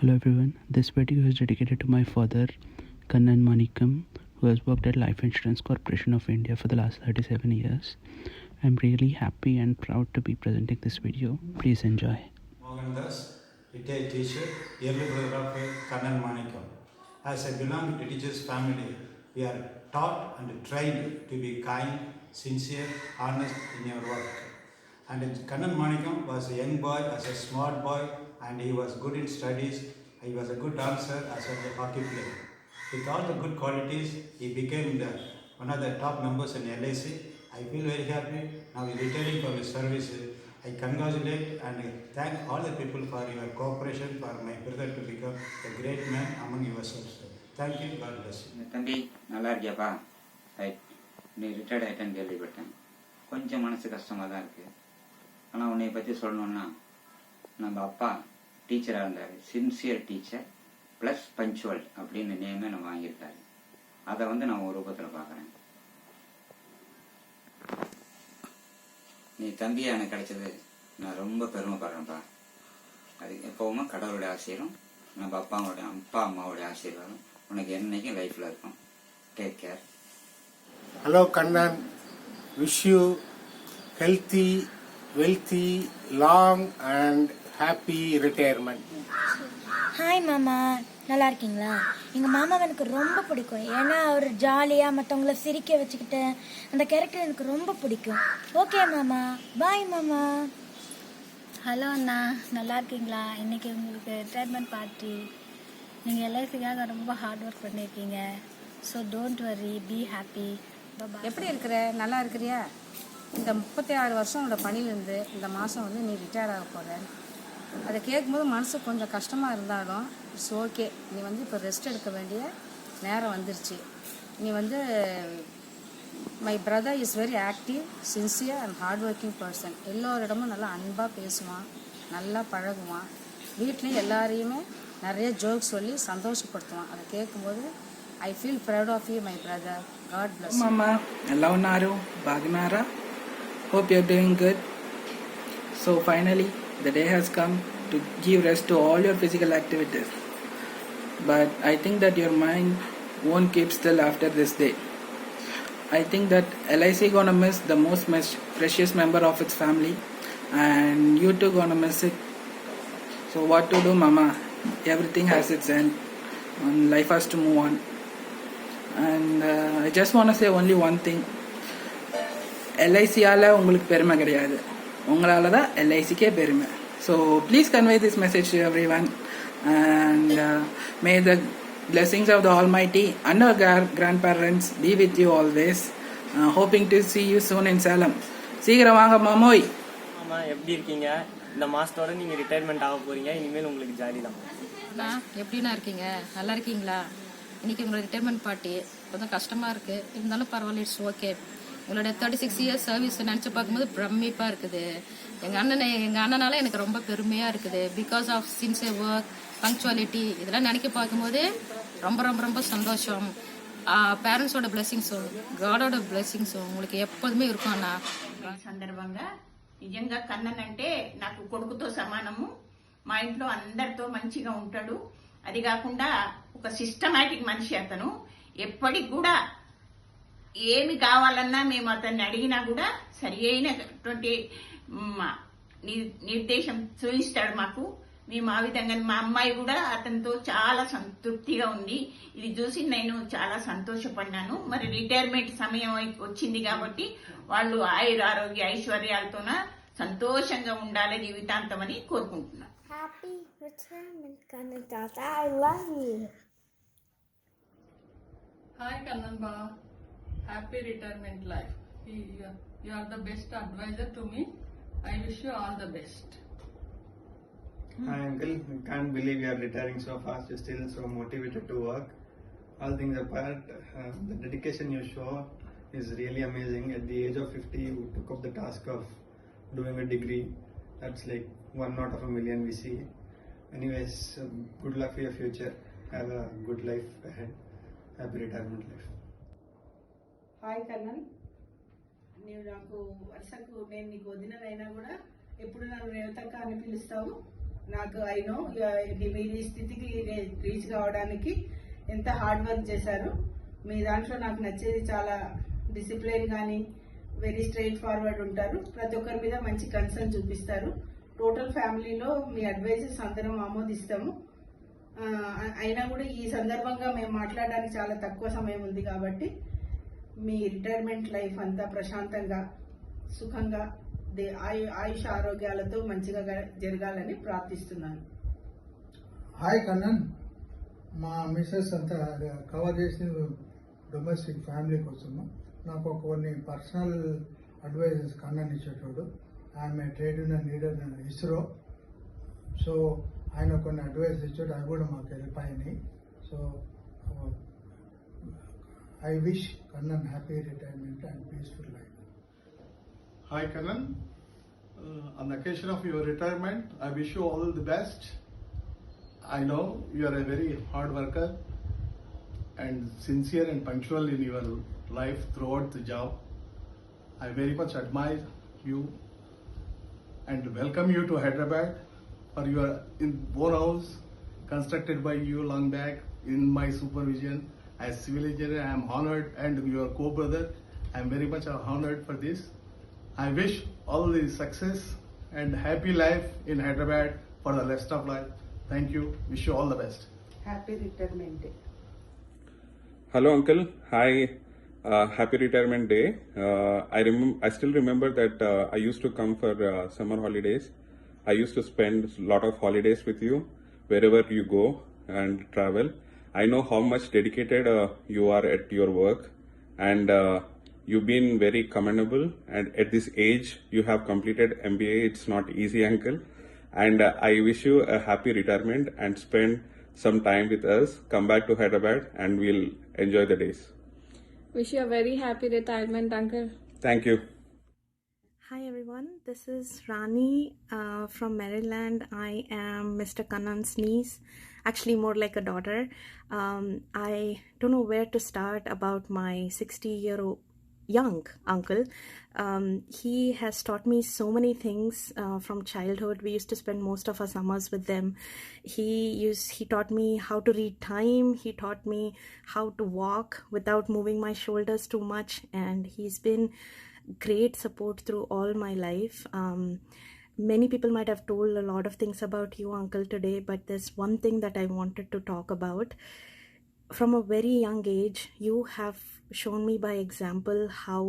Hello everyone, this video is dedicated to my father, Kannan Manikam, who has worked at Life Insurance Corporation of India for the last 37 years. I'm really happy and proud to be presenting this video. Please enjoy. Mohandas, retired teacher, early brother of Kannan Manikam. As I belong to teacher's family, we are taught and trained to be kind, sincere, honest in your work. And Kannan Manikam was a young boy, as a smart boy, and he was good in studies. He was a good dancer as a hockey player. With all the good qualities, he became one of the top members in LIC. I feel very happy. Now he's retiring from his service. I congratulate and thank all the people for your cooperation for my brother to become a great man among yourselves. Thank you. God bless you. தம்பி நல்லா இருக்கியாப்பா? Right, நீ retired ஆகிட்டேன்னு கேள்விப்பட்டேன். கொஞ்சம் மனசு கஷ்டமாக தான் இருக்குது. ஆனால் உன்னை பற்றி சொல்லணுன்னா, நம்ம அப்பா டீச்சராக இருந்தார், சின்சியர் டீச்சர் ப்ளஸ் பஞ்சுவல் அப்படின்னு நேமே நம்ம வாங்கியிருக்காரு. அதை நான் ஒரு ரூபத்தில் பார்க்குறேன். நீ தம்பியாக எனக்கு கிடைச்சது நான் ரொம்ப பெருமைப்படுறேன்ப்பா. அது எப்போவுமே கடவுளுடைய ஆசீர்வாதம், நம்ம அப்பா அம்மாவோடைய ஆசீர்வாதம் உனக்கு என்னைக்கும் லைஃப்ல இருக்கும். Take care. Hello Kannan, wish you healthy, wealthy, long and happy retirement. Hi மாமா, நல்லா இருக்கீங்களா? எங்கள் மாமாவை எனக்கு ரொம்ப பிடிக்கும். ஏன்னா அவர் ஜாலியாக மற்றவங்கள சிரிக்க வச்சுக்கிட்டு அந்த கேரக்டர் எனக்கு ரொம்ப பிடிக்கும். ஓகே மாமா, பாய் மாமா. ஹலோ அண்ணா, நல்லா இருக்கீங்களா? இன்றைக்கி உங்களுக்கு ரிட்டையர்மெண்ட் பார்ட்டி. நீங்கள் எல்ஐசிக்காக ரொம்ப ஹார்ட் ஒர்க் பண்ணியிருக்கீங்க. So don't worry, be happy. எப்படி இருக்கிற? நல்லா இருக்கிறியா? இந்த 36 வருஷம் பணியிலேருந்து இந்த மாதம் நீ ரிட்டையர்ட் ஆக போகிற. அதை கேட்கும்போது மனசு கொஞ்சம் கஷ்டமாக இருந்தாலும் இட்ஸ் ஓகே. நீ இப்போ ரெஸ்ட் எடுக்க வேண்டிய நேரம் வந்துருச்சு. நீ my brother is very active, sincere and hard working person. எல்லோரிடமும் நல்லா அன்பாக பேசுவான், நல்லா பழகுவான். வீட்லேயும் எல்லாரையுமே நிறைய ஜோக் சொல்லி சந்தோஷப்படுத்துவான். அதை கேட்கும்போது I feel proud of you my brother. God bless. Mama, ఎలా ఉన్నారు? బాగున్నారా? Hope you're doing good. So finally, the day has come to give rest to all your physical activities. But I think that your mind won't keep still after this day. I think that LIC gonna miss the most precious member of its family, and you too gonna miss it. So what to do, Mama? Everything has its end, and life has to move on. And I just want to say only one thing. LICயால உங்களுக்கு பெருமை கிடையாது, உங்களால தான் LICக்கே பெருமை. So please convey this message to everyone, and may the blessings of the Almighty and our grandparents be with you always. Hoping to see you soon in Salem. சீக்கிரம் வாங்க மாமோய். ஆமா, எப்படி இருக்கீங்க? இந்த மாசத்தோட நீங்க ரிட்டையர்மெண்ட் ஆக போறீங்க. இனிமேல் உங்களுக்கு ஜாலி தான். எப்படின்னா இருக்கீங்க? நல்லா இருக்கீங்களா? இன்னைக்கு உங்களோட ரிட்டையர்மெண்ட் பார்ட்டி கொஞ்சம் கஷ்டமா இருக்கு, இருந்தாலும் பரவாயில்ல, இட்ஸ் ஓகே. உங்களோட 36 இயர்ஸ் சர்வீஸ் நினைச்சு பார்க்கும்போது பிரமிப்பா இருக்குது. எங்க அண்ணனால எனக்கு ரொம்ப பெருமையா இருக்குது. Because of sincere work, punctuality, இதெல்லாம் நினைக்க பார்க்கும்போது ரொம்ப ரொம்ப ரொம்ப சந்தோஷம். పేరెంట్సోட బ్లెస్సింగ్స్, గాడోட బ్లెస్సింగ్స్ உங்களுக்கு எப்போதுமே இருக்கும் అన్న. సందర్భంగా నిజంగా కన్నన్ అంటే నాకు కొడుకుతో సమానము. మా ఇంట్లో అందరితో మంచిగా ఉంటాడు. అది కాకుండా ఒక సిస్టమాటిక్ మనిషి అతను. ఎప్పటికి కూడా ఏమి కావాలన్నా మేము అతన్ని అడిగినా కూడా సరి అయినటువంటి నిర్దేశం చూపిస్తాడు మాకు. మేము ఆ విధంగా మా అమ్మాయి కూడా అతనితో చాలా సంతృప్తిగా ఉంది. ఇది చూసి నేను చాలా సంతోషపడినాను. మరి రిటైర్మెంట్ సమయం వచ్చింది కాబట్టి వాళ్ళు ఆరోగ్య ఐశ్వర్యాలతోన సంతోషంగా ఉండాలి జీవితాంతం అని కోరుకుంటున్నాను. Happy retirement, Kannan Tata. I love you. Hi Kannan Ba, happy retirement life. You are the best advisor to me. I wish you all the best. Hi uncle, can't believe you are retiring so fast. You're still so motivated to work. All things apart, the dedication you show is really amazing. At the age of 50, you took up the task of doing a degree. That's like 1 out of a million we see. Anyways, good luck for your future. Have a good life ahead. Happy retirement life. Hi Kannan, నీవు నాకు వరుసకు నేను నీకు వదినైనా కూడా ఎప్పుడు నన్ను రేవతక్క అని పిలుస్తావు. నాకు ఐ నో మీరు ఈ స్థితికి రీచ్ కావడానికి ఎంత హార్డ్ వర్క్ చేశారు. మీ దాంట్లో నాకు నచ్చేది చాలా డిసిప్లిన్ కానీ వెరీ స్ట్రైట్ ఫార్వర్డ్ ఉంటారు. ప్రతి ఒక్కరి మీద మంచి కన్సర్న్ చూపిస్తారు. టోటల్ ఫ్యామిలీలో మీ అడ్వైజెస్ అందరం ఆమోదిస్తాము. అయినా కూడా ఈ సందర్భంగా మేము మాట్లాడడానికి చాలా తక్కువ సమయం ఉంది కాబట్టి మీ రిటైర్మెంట్ లైఫ్ అంతా ప్రశాంతంగా సుఖంగా ఆయుష ఆరోగ్యాలతో మంచిగా జరగాలని ప్రార్థిస్తున్నాను. హాయ్ కన్నన్, మా మిస్సెస్ అంతా కవర్ చేసిన డొమెస్టిక్ ఫ్యామిలీ కోసము నాకు కొన్ని పర్సనల్ అడ్వైజెస్ కన్నన్ ఇచ్చేటోడు. ఆమె trade union leader ISRO. So ఆయన కొన్ని అడ్వైస్ ఇచ్చాడు, అవి కూడా మాకు హెల్ప్ అయినాయి. So I wish Kannan happy retirement and peaceful life. Hi Kanan, on the occasion of your retirement, I wish you all the best. I know you are a very hard worker and sincere and punctual in your life throughout the job. I very much admire you and welcome you to Hyderabad for your own house constructed by you long back in my supervision. As civil engineer, I am honored, and your co-brother, I am very much honored for this. I wish all the success and happy life in Hyderabad for the rest of life. Thank you. Wish you all the best. Happy retirement day. Hello, uncle. Hi. Happy retirement day. I still remember that I used to come for summer holidays. I used to spend a lot of holidays with you wherever you go and travel. I know how much dedicated you are at your work, and you've been very commendable. And at this age, you have completed MBA. It's not easy, uncle. And I wish you a happy retirement and spend some time with us. Come back to Hyderabad and we'll enjoy the days. Wish you a very happy retirement, uncle. Thank you. Hi everyone, this is Rani from Maryland. I am Mr. Kannan's niece, actually more like a daughter. I don't know where to start about my 60-year-old young uncle. He has taught me so many things from childhood. We used to spend most of our summers with them. He taught me how to read time. He taught me how to walk without moving my shoulders too much, and he's been great support through all my life. Many people might have told a lot of things about you, uncle, today, but there's one thing that I wanted to talk about. From a very young age, you have shown me by example how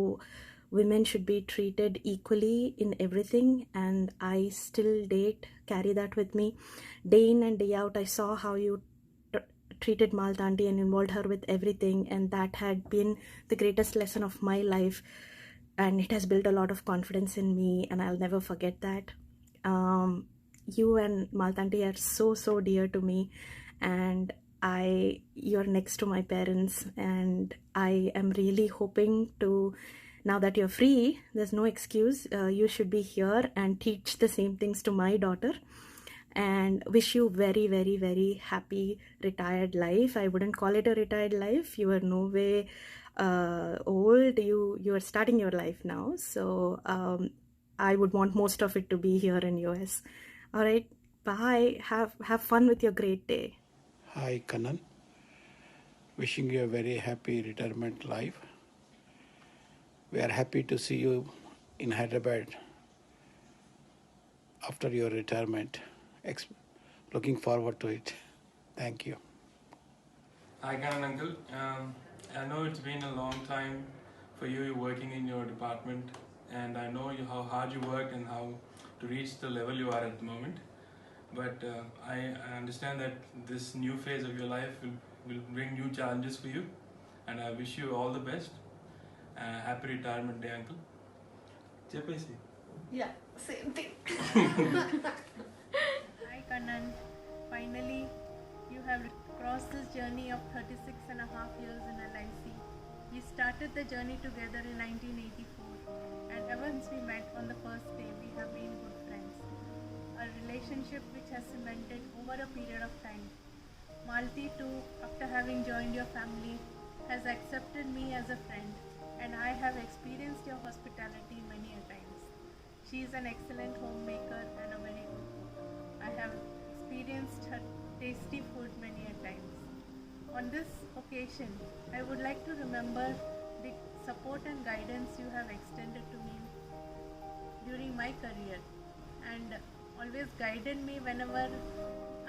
women should be treated equally in everything, and I still carry that with me. Day in and day out, I saw how you treated Maltanti and involved her with everything, and that had been the greatest lesson of my life, and it has built a lot of confidence in me, and I'll never forget that. You and Maltanti are so dear to me, and you're next to my parents, and I am really hoping to, now that you're free, there's no excuse, you should be here and teach the same things to my daughter, and wish you very happy retired life. I wouldn't call it a retired life. You are no way old. You are starting your life now, so I would want most of it to be here in US. All right, bye. Have fun with your great day. Hi Kannan, wishing you a very happy retirement life. We are happy to see you in Hyderabad after your retirement. Looking forward to it. Thank you. Hi Kannan uncle. I know it's been a long time for you working in your department, and I know how hard you worked and how to reach the level you are at the moment. But I understand that this new phase of your life will bring new challenges for you, and I wish you all the best. Happy retirement day, uncle. Chepesi. Yeah, same thing. Hi Kannan, finally you have crossed this journey of 36.5 years in LIC. We started the journey together in 1984, and ever since we met on the first day, we have been good friends. A relationship which has cemented over a period of time. Malti too, after having joined your family, has accepted me as a friend, and I have experienced your hospitality many a times. She is an excellent homemaker and a very good cook. I have experienced her tasty food many a times. On this occasion, I would like to remember the support and guidance you have extended to me during my career and always guided me whenever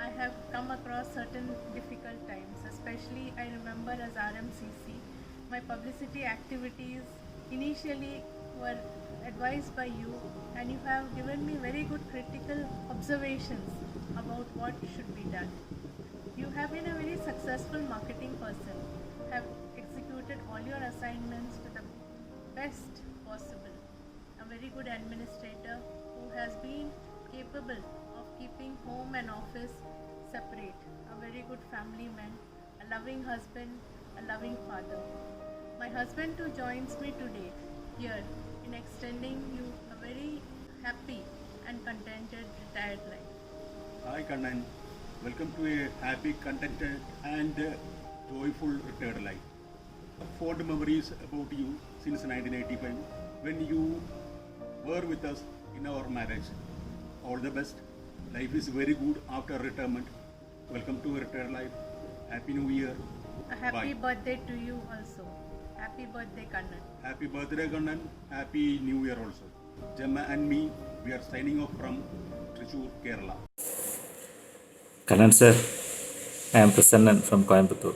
I have come across certain difficult times. Especially I remember as RMCC, my publicity activities initially were advised by you, and you have given me very good critical observations about what should be done. You have been a very successful marketing person, have executed all your assignments to the best possible. A very good administrator who has been capable of keeping home and office separate. A very good family man, a loving husband, a loving father. My husband too joins me today here in extending you a very happy and contented retired life. Hi Kannan, welcome to a happy, contented and joyful retired life. Fond memories about you since 1985 when you were with us in our marriage. All the best. Life is very good after retirement. Welcome to retired life. Happy New Year. A happy Bye. birthday to you also. Happy birthday, Kannan. Happy birthday Kannan. Happy New Year also. Gemma and me, we are signing off from Trichy, Kerala. Kannan sir, I am Prasannan from Coimbatore.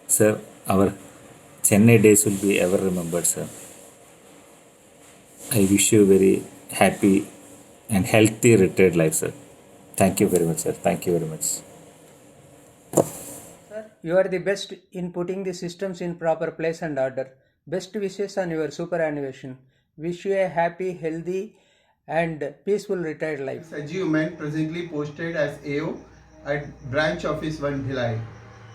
Sir, our Chennai days will be ever remembered, sir. I wish you very happy and healthy retired life, sir. Thank you very much, sir. Thank you very much. Sir, you are the best in putting the systems in proper place and order. Best wishes on your superannuation. Wish you a happy, healthy, and peaceful retired life. Sajiv Man, presently posted as AO at Branch Office 1 Bhilai.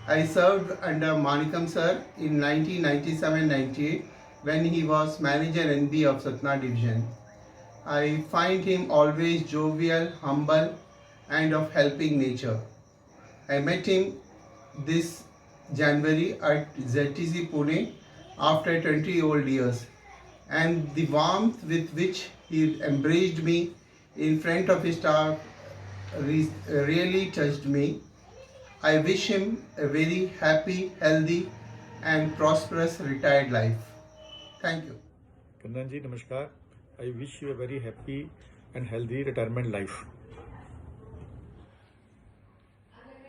I served under Manikam sir in 1997-98 when he was manager NB of Satna Division. I find him always jovial, humble, and of helping nature. I met him this January at ZTC Pune after 20 years, and the warmth with which he embraced me in front of his staff really touched me. I wish him a very happy, healthy, and prosperous retired life. Thank you. Kannan ji, namaskar. I wish you a very happy and healthy retirement life.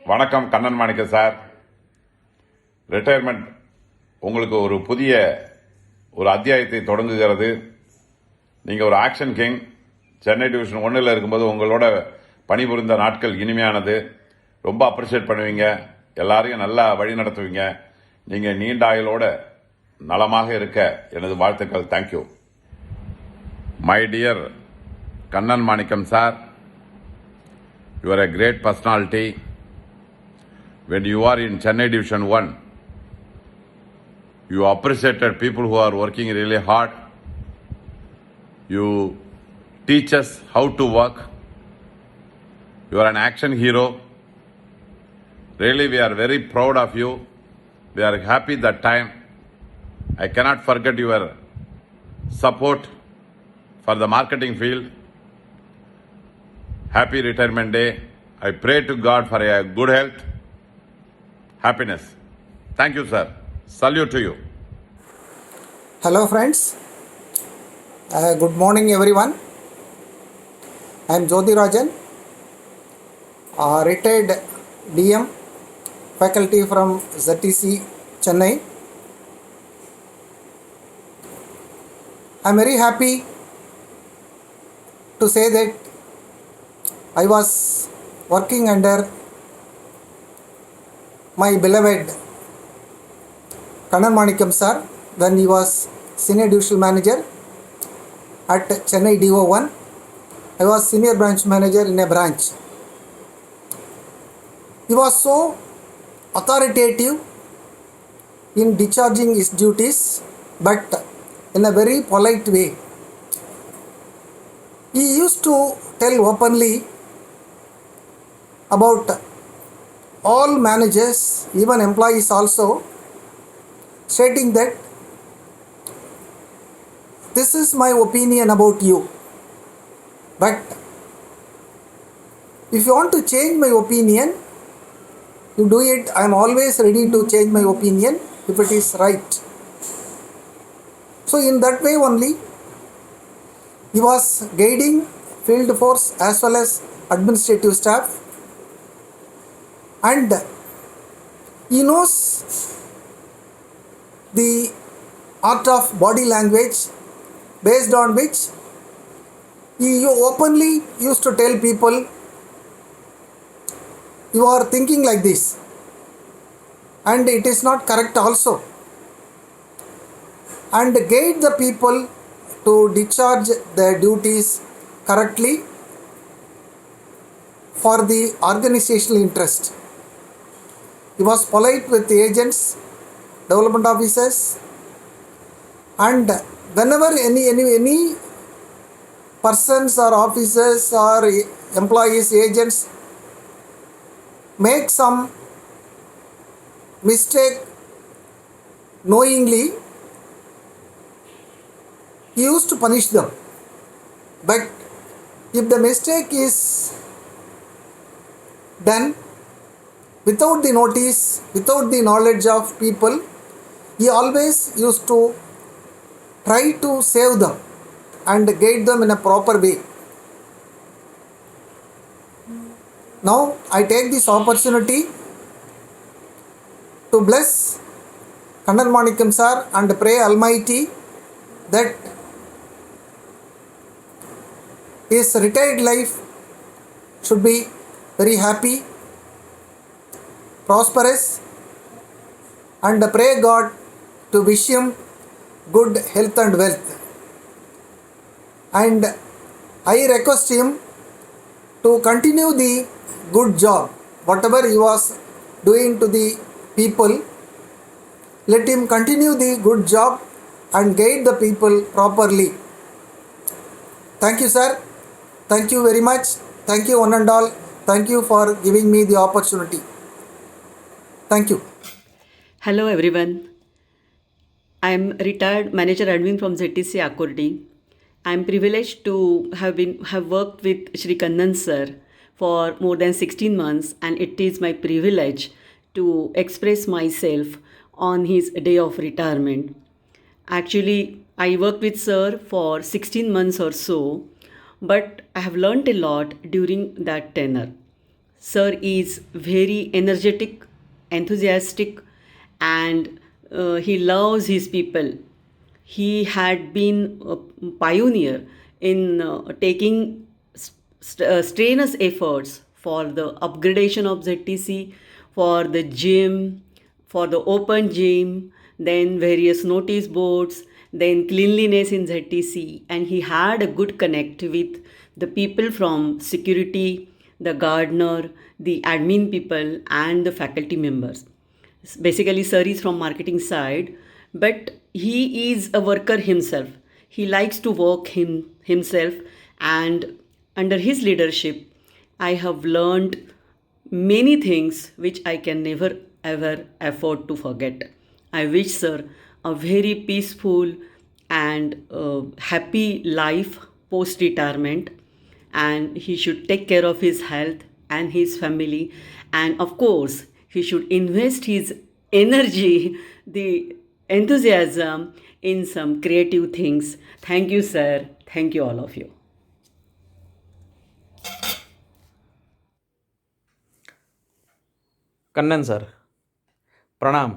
வணக்கம் கண்ணன் மாணிக்க sir. Retirement உங்களுக்கு ஒரு புதிய ஒரு அத்தியாயத்தை தொடங்குகிறது. நீங்கள் ஒரு action king. Chennai division 1 இருக்கும்போது உங்களோட பணிபுரிந்த நாட்கள் இனிமையானது. ரொம்ப அப்ரிஷியேட் பண்ணுவீங்க. எல்லாரையும் நல்லா வழி நடத்துவீங்க. நீங்கள் நீண்ட ஆயுளோட நலமாக இருக்க எனது வாழ்த்துக்கள். Thank you. My dear Kannan Manickam sir, you are a great personality. When you are in Chennai Division 1, you appreciated people who are working really hard. You teach us how to work. You are an action hero. Really, we are very proud of you. We are happy that time. I cannot forget your support for the marketing field. Happy retirement day. I pray to God for a good health, happiness. Thank you, sir. Salute to you. Hello friends. Good morning everyone. I am Jyoti Rajan, retired DM, faculty from ZTC Chennai. I am very happy to say that I was working under my beloved Kannan Manikam sir when he was senior divisional manager at Chennai DO1. I was senior branch manager in a branch. He was so authoritative in discharging his duties, but in a very polite way. He used to tell openly about all managers, even employees also, stating that this is my opinion about you, but If you want to change my opinion, you do it. I am always ready to change my opinion if it is right. So in that way only, he was guiding field force as well as administrative staff, and he knows the art of body language, based on which he openly used to tell people, you are thinking like this and it is not correct also, and guide the people to discharge their duties correctly for the organizational interest. He was polite with the agents, development officers, and whenever any persons or officers or employees, agents make some mistake knowingly, he used to punish them. But if the mistake is done without the notice, without the knowledge of people, he always used to try to save them and guide them in a proper way. Now I take this opportunity to bless Kannan Manikam sir and pray Almighty that his retired life should be very happy, prosperous, and pray God to wish him good health and wealth. And I request him to continue the good job, whatever he was doing to the people. Let him continue the good job and guide the people properly. Thank you, sir. Thank you very much. Thank you, one and all. Thank you for giving me the opportunity. Thank you. Hello, everyone. I am retired manager admin from ZTC Accordi. I am privileged to have worked with Shri Kannan sir for more than 16 months, and it is my privilege to express myself on his day of retirement. Actually, I worked with sir for 16 months or so, but I have learnt a lot during that tenure. Sir is very energetic, enthusiastic, and he loves his people. He had been a pioneer in taking strenuous efforts for the upgradation of ZTC, for the gym, for the open gym, then various notice boards, then cleanliness in ZTC, and he had a good connect with the people from security, the gardener, the admin people, and the faculty members. Basically, sir is from marketing side, but he is a worker himself. He likes to work himself, and under his leadership, I have learned many things which I can never ever afford to forget. I wish sir a very peaceful and happy life post-retirement, and he should take care of his health and his family, and of course he should invest his energy, the enthusiasm in some creative things. Thank you, sir. Thank you, all of you. Kannan sir, प्रणाम।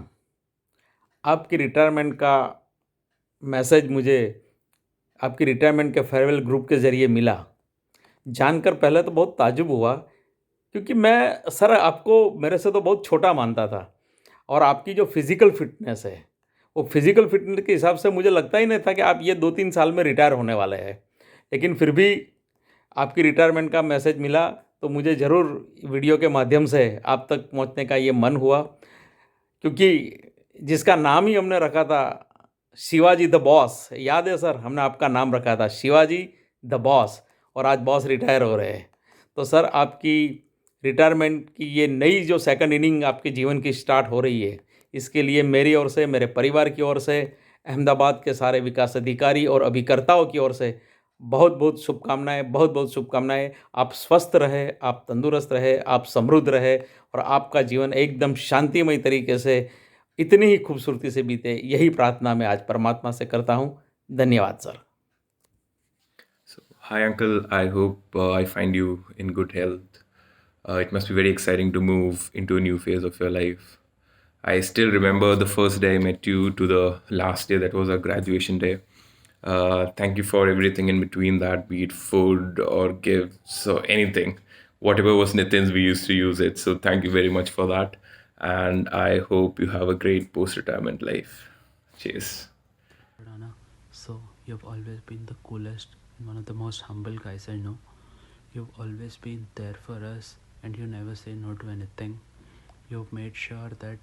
आपकी retirement का message मुझे आपकी retirement के farewell group के ज़रिए मिला। जानकर पहले तो बहुत ताज्जुब हुआ, क्योंकि मैं सर आपको मेरे से तो बहुत छोटा मानता था, और आपकी जो फिज़िकल फिटनेस है, वो फिज़िकल फिटनेस के हिसाब से मुझे लगता ही नहीं था कि आप ये 2-3 साल में रिटायर होने वाले हैं। लेकिन फिर भी आपकी रिटायरमेंट का मैसेज मिला तो मुझे ज़रूर वीडियो के माध्यम से आप तक पहुंचने का ये मन हुआ, क्योंकि जिसका नाम ही हमने रखा था शिवाजी द बॉस, याद है सर, हमने आपका नाम रखा था शिवाजी द बॉस, और आज बॉस रिटायर हो रहे हैं। तो सर आपकी रिटायरमेंट की ये नई जो सेकंड इनिंग आपके जीवन की स्टार्ट हो रही है, इसके लिए मेरी ओर से, मेरे परिवार की ओर से, अहमदाबाद के सारे विकास अधिकारी और अभिकर्ताओं की ओर से बहुत बहुत शुभकामनाएं, बहुत बहुत शुभकामनाएं। आप स्वस्थ रहे, आप तंदुरुस्त रहे, आप समृद्ध रहे और आपका जीवन एकदम शांतिमय तरीके से इतनी ही खूबसूरती से बीते, यही प्रार्थना मैं आज परमात्मा से करता हूँ। धन्यवाद sir. Hi, Uncle. I hope I find you in good health. It must be very exciting to move into a new phase of your life. I still remember the first day I met you to the last day that was our graduation day. Thank you for everything in between that, be it food or gifts or anything. Whatever was Nitin's, we used to use it. So thank you very much for that. And I hope you have a great post-retirement life. Cheers. Rana, so you've always been the coolest and one of the most humble guys I know. You've always been there for us and you never say no to anything. You've made sure that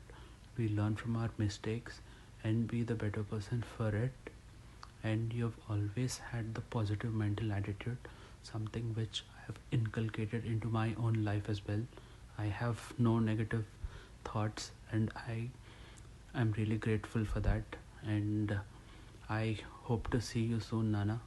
we learn from our mistakes and be the better person for it. And you've always had the positive mental attitude, something which I have inculcated into my own life as well. I have no negative thoughts and I am really grateful for that. And I hope to see you soon, Nana.